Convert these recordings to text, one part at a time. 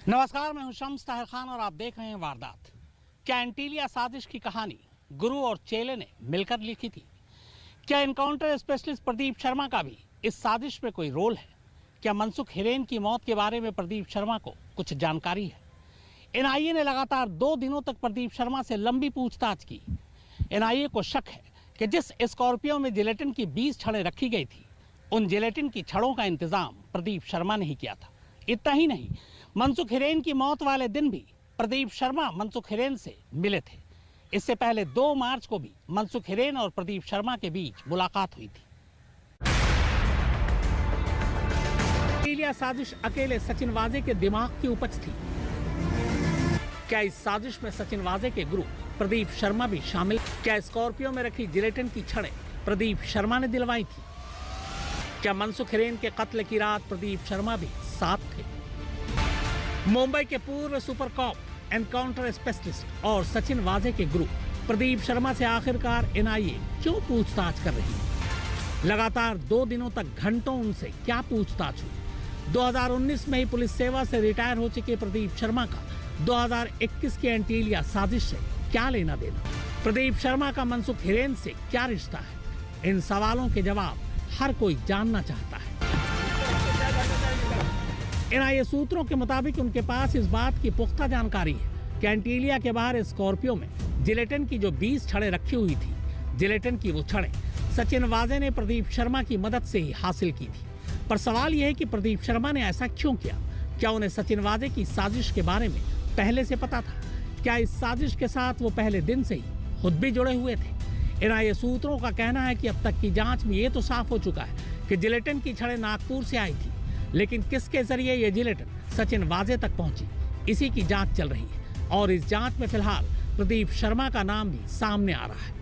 नमस्कार, मैं हूं शम्स ताहिर खान और आप देख रहे हैं वारदात। क्या एंटीलिया साजिश की कहानी गुरु और चेले ने मिलकर लिखी थी? क्या एनकाउंटर स्पेशलिस्ट प्रदीप शर्मा का भी इस साजिश में कोई रोल है? क्या मनसुख हिरेन की मौत के बारे में प्रदीप शर्मा को कुछ जानकारी है? एनआईए ने लगातार 2 दिनों तक प्रदीप शर्मा से लंबी पूछताछ की। एनआईए को शक है कि जिस स्कॉर्पियो में जिलेटिन की 20 छड़ें रखी गई थी, उन जिलेटिन की छड़ों का इंतजाम प्रदीप शर्मा ने ही किया था। इतना ही नहीं, मनसुख हिरेन की मौत वाले दिन भी प्रदीप शर्मा मनसुख हिरेन से मिले थे। इससे पहले 2 मार्च को भी मनसुख हिरेन और प्रदीप शर्मा के बीच मुलाकात हुई थी। एंटीलिया साजिश अकेले सचिन वाजे के दिमाग की उपज थी। क्या इस साजिश में सचिन वाजे के गुरु प्रदीप शर्मा भी शामिल? क्या स्कॉर्पियो में रखी जिलेटिन की छड़ें प्रदीप शर्मा ने दिलवाई थी? क्या मनसुख हिरेन के कत्ल की रात प्रदीप शर्मा भी साथ थे? मुंबई के पूर्व सुपर कॉप, एनकाउंटर स्पेशलिस्ट और सचिन वाजे के गुरु प्रदीप शर्मा से आखिरकार एनआईए क्यों पूछताछ कर रही है? लगातार 2 दिनों तक घंटों उनसे क्या पूछताछ हुई? 2019 में ही पुलिस सेवा से रिटायर हो चुके प्रदीप शर्मा का 2021 के एंटीलिया साजिश से क्या लेना देना? प्रदीप शर्मा का मनसुख हिरेन से क्या रिश्ता है? इन सवालों के जवाब हर कोई जानना चाहता है। एनआईए सूत्रों के मुताबिक उनके पास इस बात की पुख्ता जानकारी है कि एंटीलिया के बाहर स्कॉर्पियो में जिलेटिन की जो 20 छड़ें रखी हुई थी, जिलेटिन की वो छड़ें सचिन वाजे ने प्रदीप शर्मा की मदद से ही हासिल की थी। पर सवाल यह है कि प्रदीप शर्मा ने ऐसा क्यों किया? क्या उन्हें सचिन वाजे की साजिश के बारे में पहले से पता था? क्या इस साजिश के साथ वो पहले दिन से ही खुद भी जुड़े हुए थे? एनआईए सूत्रों का कहना है कि अब तक की जांच में ये तो साफ हो चुका है कि जिलेटिन की छड़ें नागपुर से आई थी, लेकिन किसके जरिए ये जिलेटिन सचिन वाजे तक पहुंची, इसी की जांच चल रही है। और इस जांच में फिलहाल प्रदीप शर्मा का नाम भी सामने आ रहा है।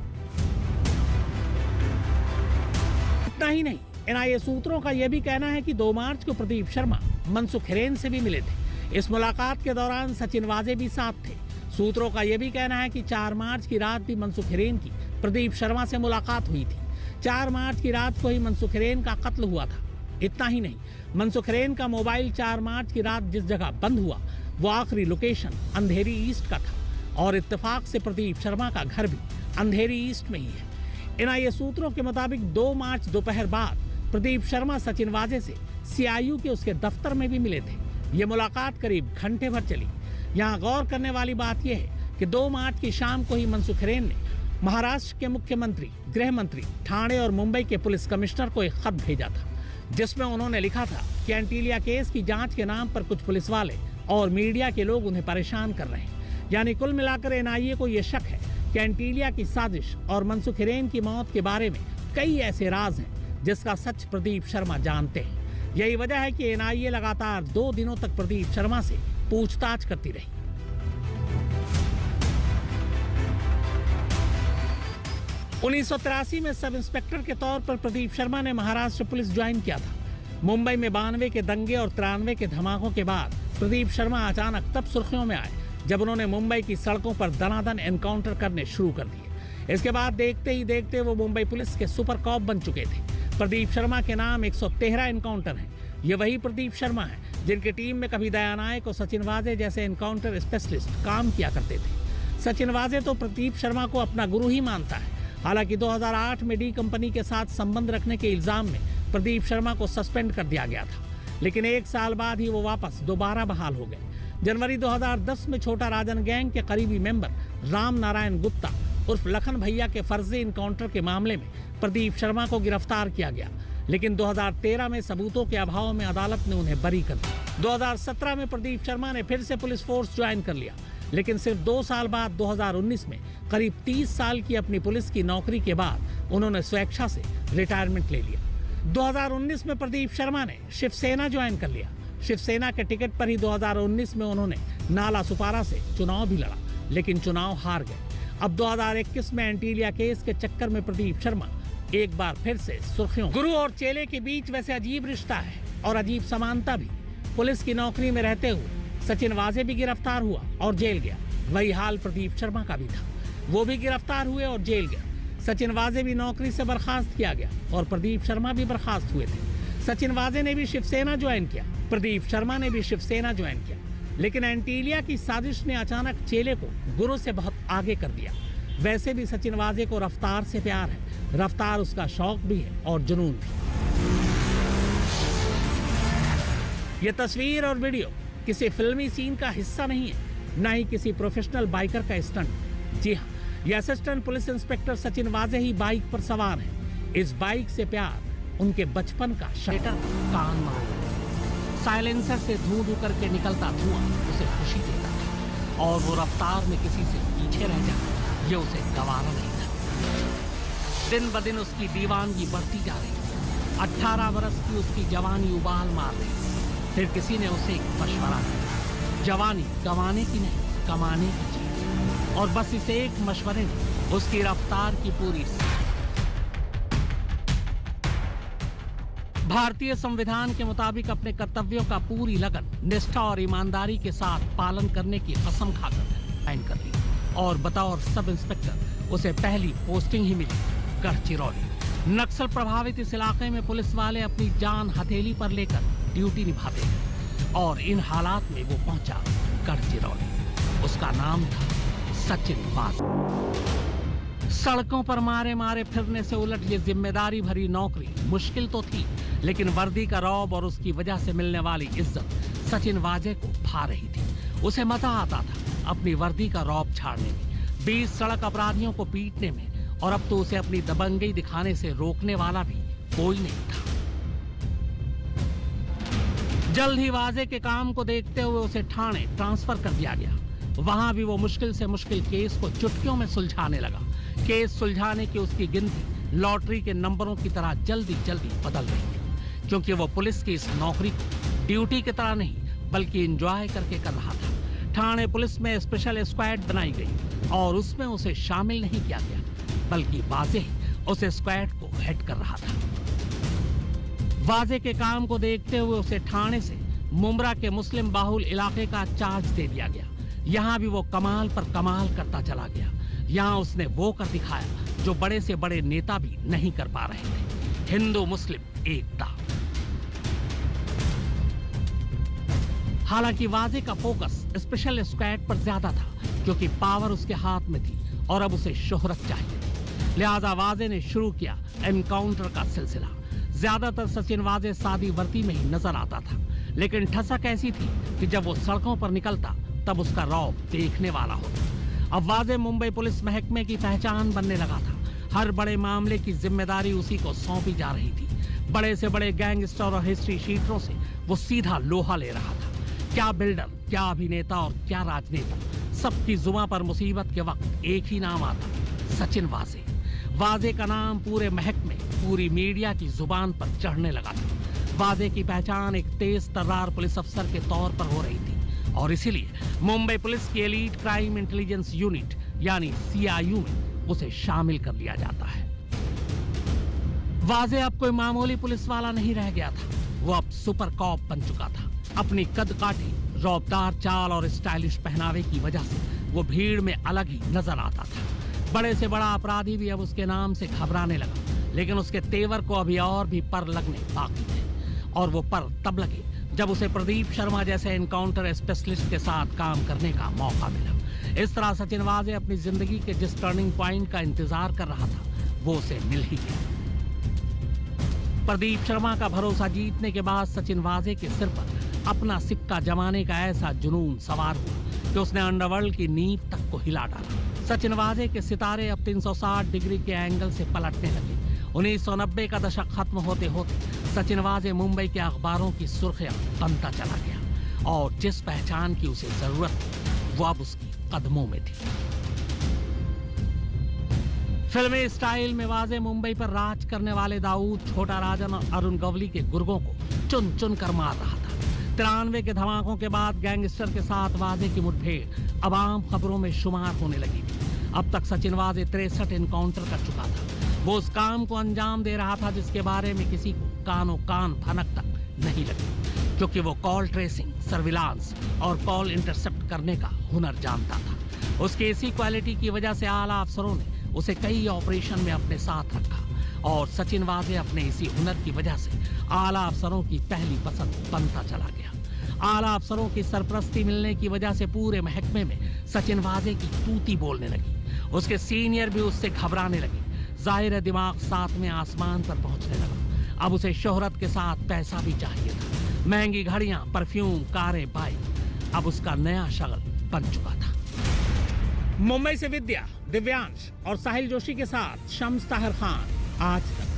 इतना ही नहीं, एनआईए सूत्रों का यह भी कहना है कि 2 मार्च को प्रदीप शर्मा मनसुख हिरेन से भी मिले थे। इस मुलाकात के दौरान सचिन वाजे भी साथ थे। सूत्रों का यह भी कहना है कि 4 मार्च की रात भी मनसुख हिरेन की प्रदीप शर्मा से मुलाकात हुई थी। 4 मार्च की रात को ही मनसुख हिरेन का कत्ल हुआ था। इतना ही नहीं, मनसुख हिरेन का मोबाइल 4 मार्च की रात जिस जगह बंद हुआ, वो आखिरी लोकेशन अंधेरी ईस्ट का था और इत्तेफाक से प्रदीप शर्मा का घर भी अंधेरी ईस्ट में ही है। एनआईए सूत्रों के मुताबिक 2 मार्च दोपहर बाद प्रदीप शर्मा सचिन वाजे से सीआईयू के उसके दफ्तर में भी मिले थे। ये मुलाकात करीब घंटे भर चली। यहाँ गौर करने वाली बात यह है कि 2 मार्च की शाम को ही मनसुख हिरेन ने महाराष्ट्र के मुख्यमंत्री, गृह मंत्री, ठाणे और मुंबई के पुलिस कमिश्नर को एक खत भेजा था, जिसमें उन्होंने लिखा था कि एंटीलिया केस की जांच के नाम पर कुछ पुलिस वाले और मीडिया के लोग उन्हें परेशान कर रहे हैं। यानी कुल मिलाकर एनआईए को यह शक है कि एंटीलिया की साजिश और मनसुख हिरेन की मौत के बारे में कई ऐसे राज हैं जिसका सच प्रदीप शर्मा जानते हैं। यही वजह है कि एनआईए लगातार 2 दिनों तक प्रदीप शर्मा से पूछताछ करती रही। उन्नीस 1983 में सब इंस्पेक्टर के तौर पर प्रदीप शर्मा ने महाराष्ट्र पुलिस ज्वाइन किया था। मुंबई में 92 के दंगे और 93 के धमाकों के बाद प्रदीप शर्मा अचानक तब सुर्खियों में आए जब उन्होंने मुंबई की सड़कों पर दनादन एनकाउंटर करने शुरू कर दिए। इसके बाद देखते ही देखते वो मुंबई पुलिस के सुपर कॉप बन चुके थे। प्रदीप शर्मा के नाम 113 एनकाउंटर हैं। ये वही प्रदीप शर्मा हैं जिनकी टीम में कभी दया नायक और सचिन वाजे जैसे एनकाउंटर स्पेशलिस्ट काम किया करते थे। सचिन वाजे तो प्रदीप शर्मा को अपना गुरु ही मानता है। हालांकि 2008 में डी कंपनी के साथ संबंध रखने के इल्जाम में प्रदीप शर्मा को सस्पेंड कर दिया गया था, लेकिन 1 साल बाद ही वो वापस दोबारा बहाल हो गए। जनवरी 2010 में छोटा राजन गैंग के करीबी मेंबर राम नारायण गुप्ता उर्फ लखन भैया के फर्जी इनकाउंटर के मामले में प्रदीप शर्मा को गिरफ्तार किया गया, लेकिन 2013 में सबूतों के अभाव में अदालत ने उन्हें बरी कर दिया। 2017 में प्रदीप शर्मा ने फिर से पुलिस फोर्स ज्वाइन कर लिया, लेकिन सिर्फ 2 साल बाद 2019 में करीब 30 साल की अपनी पुलिस की नौकरी के बाद उन्होंने स्वेच्छा से रिटायरमेंट ले लिया। 2019 में प्रदीप शर्मा ने शिवसेना ज्वाइन कर लिया। शिवसेना के टिकट पर ही 2019 में उन्होंने नाला सुपारा से चुनाव भी लड़ा, लेकिन चुनाव हार गए। अब 2021 में एंटीलिया केस के चक्कर में प्रदीप शर्मा एक बार फिर से सुर्खियों। गुरु और चेले के बीच वैसे अजीब रिश्ता है और अजीब समानता भी। पुलिस की नौकरी में रहते हुए सचिन वाजे भी गिरफ्तार हुआ और जेल गया। वही हाल प्रदीप शर्मा का भी था, वो भी गिरफ्तार हुए और जेल गया। सचिन वाजे भी नौकरी से बर्खास्त किया गया और प्रदीप शर्मा भी बर्खास्त हुए थे। सचिन वाजे ने भी शिवसेना ज्वाइन किया, प्रदीप शर्मा ने भी शिवसेना ज्वाइन किया। लेकिन एंटीलिया की साजिश ने अचानक चेले को गुरु से बहुत आगे कर दिया। वैसे भी सचिन वाजे को रफ्तार से प्यार है, रफ्तार उसका शौक भी है और जुनून भी। ये तस्वीर और वीडियो किसी फिल्मी सीन का हिस्सा नहीं है, न ही किसी प्रोफेशनल बाइकर का स्टंट। जी हाँ, ये असिस्टेंट पुलिस इंस्पेक्टर सचिन वाजे ही बाइक पर सवार हैं। इस बाइक से प्यार उनके बचपन का शटर कान मार, साइलेंसर से धू धू करके निकलता धुआं उसे खुशी देता था, और वो रफ्तार में किसी से पीछे रह जाए ये उसे गवारा नहीं था। दिन ब दिन उसकी दीवानगी बढ़ती जा रही। 18 वर्ष की उसकी जवानी उबाल मार रही। फिर किसी ने उसे एक मशवरा दिया, जवानी गंवाने की नहीं, कमाने की चीज। और बस इस एक मशवरे ने उसकी रफ्तार की पूरी भारतीय संविधान के मुताबिक अपने कर्तव्यों का पूरी लगन, निष्ठा और ईमानदारी के साथ पालन करने की कसम खाकर साइन कर ली। और बतौर सब इंस्पेक्टर उसे पहली पोस्टिंग ही मिली, गढ़चिरौली। नक्सल प्रभावित इस इलाके में पुलिस वाले अपनी जान हथेली पर लेकर ड्यूटी निभाते हैं, और इन हालात में वो पहुंचा गढ़चिरौली। उसका नाम था सचिन वाजे। सड़कों पर मारे मारे फिरने से उलट ये जिम्मेदारी भरी नौकरी मुश्किल तो थी, लेकिन वर्दी का रौब और उसकी वजह से मिलने वाली इज्जत सचिन वाजे को भा रही थी। उसे मजा आता था अपनी वर्दी का रौब छाड़ने में, 20 सड़क अपराधियों को पीटने में, और अब तो उसे अपनी दबंगई दिखाने से रोकने वाला भी कोई नहीं था। जल्द ही वाजे के काम को देखते हुए उसे ठाणे ट्रांसफर कर दिया गया। वहां भी वो मुश्किल से मुश्किल केस को चुटकियों में सुलझाने लगा। केस सुलझाने की उसकी गिनती लॉटरी के नंबरों की तरह जल्दी जल्दी बदल रही थी, क्योंकि वो पुलिस की इस नौकरी को ड्यूटी की तरह नहीं बल्कि एंजॉय करके कर रहा था। ठाणे पुलिस में स्पेशल स्क्वाड बनाई गई और उसमें उसे शामिल नहीं किया गया, बल्कि वाजे ही उस स्क्वाड को हेड कर रहा था। वाजे के काम को देखते हुए उसे ठाणे से मुमरा के मुस्लिम बाहुल इलाके का चार्ज दे दिया गया। यहाँ भी वो कमाल पर कमाल करता चला गया। यहाँ उसने वो कर दिखाया जो बड़े से बड़े नेता भी नहीं कर पा रहे थे, हिंदू मुस्लिम एकता। हालांकि वाजे का फोकस स्पेशल स्क्वाड पर ज्यादा था, क्योंकि पावर उसके हाथ में थी और अब उसे शोहरत चाहिए थी। लिहाजा वाजे ने शुरू किया एनकाउंटर का सिलसिला। ज्यादातर सचिन वाजे सादी वर्दी में ही नजर आता था, लेकिन ठसक ऐसी थी कि जब वो सड़कों पर निकलता तब उसका रौब देखने वाला होता। अब वाजे मुंबई पुलिस महकमे की पहचान बनने लगा था। हर बड़े मामले की जिम्मेदारी उसी को सौंपी जा रही थी। बड़े से बड़े गैंगस्टर और हिस्ट्री शीटरों से वो सीधा लोहा ले रहा था। क्या बिल्डर, क्या अभिनेता और क्या राजनेता, सबकी जुबां पर मुसीबत के वक्त एक ही नाम आता, सचिन वाजे। वाजे का नाम पूरे महकमे, पूरी मीडिया की जुबान पर चढ़ने लगा था। वाजे की पहचान एक तेज तर्रार पुलिस अफसर के तौर पर हो रही थी, और इसीलिए मुंबई पुलिस की एलीट क्राइम इंटेलिजेंस यूनिट यानी CIU में उसे शामिल कर लिया जाता है। वाजे अब कोई मामूली पुलिस वाला नहीं रह गया था, वो अब सुपर कॉप बन चुका था। अपनी कद काठी, रौबदार चाल और स्टाइलिश पहनावे की वजह से वो भीड़ में अलग ही नजर आता था। बड़े से बड़ा अपराधी भी अब उसके नाम से घबराने लगा, लेकिन उसके तेवर को अभी और भी पर लगने बाकी थे, और वो पर तब लगे जब उसे प्रदीप शर्मा जैसे एनकाउंटर स्पेशलिस्ट के साथ काम करने का मौका मिला। इस तरह सचिन वाजे अपनी जिंदगी के जिस टर्निंग पॉइंट का इंतजार कर रहा था वो उसे मिल ही गया। प्रदीप शर्मा का भरोसा जीतने के बाद सचिन वाजे के सिर पर अपना सिक्का जमाने का ऐसा जुनून सवार हुआ कि उसने अंडरवर्ल्ड की नींव तक को हिला डाला। सचिन वाजे के सितारे अब 360 डिग्री के एंगल से पलटने लगे। 1990 का दशक खत्म होते होते सचिन वाजे मुंबई के अखबारों की सुर्खियां बनता चला गया, और जिस पहचान की उसे जरूरत थी वो अब उसकी कदमों में थी। फिल्मी स्टाइल में वाजे मुंबई पर राज करने वाले दाऊद, छोटा राजन और अरुण गवली के गुर्गों को चुन चुन कर मार रहा था। 93 के धमाकों के बाद गैंगस्टर के साथ वाजे की मुठभेड़ अब आम खबरों में शुमार होने लगी थी। अब तक सचिन वाजे 63 एनकाउंटर कर चुका था। वो उस काम को अंजाम दे रहा था जिसके बारे में किसी को कानो कान फनक तक नहीं लगी, क्योंकि वो कॉल ट्रेसिंग, सर्विलांस और कॉल इंटरसेप्ट करने का हुनर जानता था। उसकी इसी क्वालिटी की वजह से आला अफसरों ने उसे कई ऑपरेशन में अपने साथ रखा, और सचिन वाजे अपने इसी हुनर की वजह से आला अफसरों की पहली पसंद बनता चला गया। आला अफसरों की सरपरस्ती मिलने की वजह से पूरे महकमे में सचिन वाजे की तूती बोलने लगी। उसके सीनियर भी उससे घबराने लगे। जाहिर है दिमाग सातवें आसमान पर पहुंचने लगा। अब उसे शोहरत के साथ पैसा भी चाहिए था। महंगी घड़ियां, परफ्यूम, कारें, बाइक। अब उसका नया शगल बन चुका था। मुंबई से विद्या, दिव्यांश और साहिल जोशी के साथ शम्स ताहिर खान, आज तक।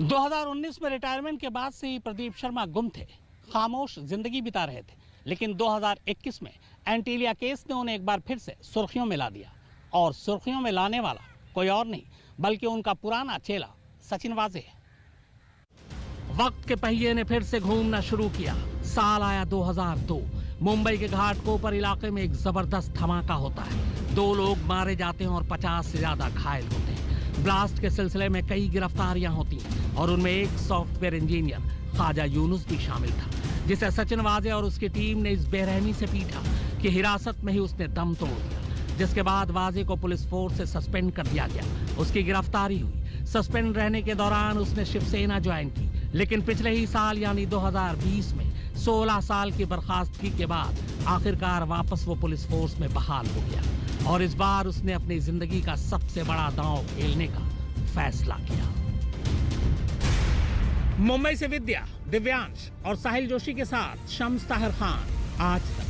2019 में रिटायरमेंट के बाद से ही प्रदीप शर्मा गुम थे, खामोश जिंदगी बिता रहे थे। लेकिन 2021 में एंटीलिया केस ने उन्हें एक बार फिर से सुर्खियों में ला दिया। और सुर्खियों में लाने वाला कोई और नहीं बल्कि उनका पुराना चेला सचिन वाजे है। वक्त के पहिए ने फिर से घूमना शुरू किया। साल आया 2002। मुंबई के घाटकोपर इलाके में एक जबरदस्त धमाका होता है। 2 लोग मारे जाते हैं और 50 से ज्यादा घायल होते हैं। ब्लास्ट के सिलसिले में कई गिरफ्तारियां होती हैं और उनमें एक सॉफ्टवेयर इंजीनियर ख्वाजा यूनुस भी शामिल था, जिसे सचिन वाजे और उसकी टीम ने इस बेरहमी से पीटा कि हिरासत में ही उसने दम तोड़ दिया। जिसके बाद वाजे को पुलिस फोर्स से सस्पेंड कर दिया गया। उसकी गिरफ्तारी हुई। सस्पेंड रहने के दौरान उसने शिवसेना ज्वाइन की। लेकिन पिछले ही साल यानी 2020 में 16 साल की बर्खास्तगी के बाद आखिरकार वापस वो पुलिस फोर्स में बहाल हो गया और इस बार उसने अपनी जिंदगी का सबसे बड़ा दांव खेलने का फैसला किया। मुंबई से विद्या, दिव्यांश और साहिल जोशी के साथ शम्स ताहिर खान, आज तक।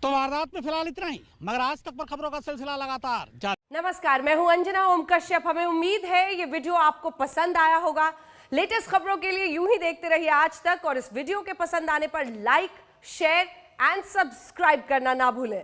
तो वारदात में फिलहाल इतना ही, मगर आज तक पर खबरों का सिलसिला लगातार जारी। नमस्कार, मैं हूं अंजना ओम कश्यप। हमें उम्मीद है ये वीडियो आपको पसंद आया होगा। लेटेस्ट खबरों के लिए यूं ही देखते रहिए आज तक और इस वीडियो के पसंद आने पर लाइक, शेयर एंड सब्सक्राइब करना ना भूलें।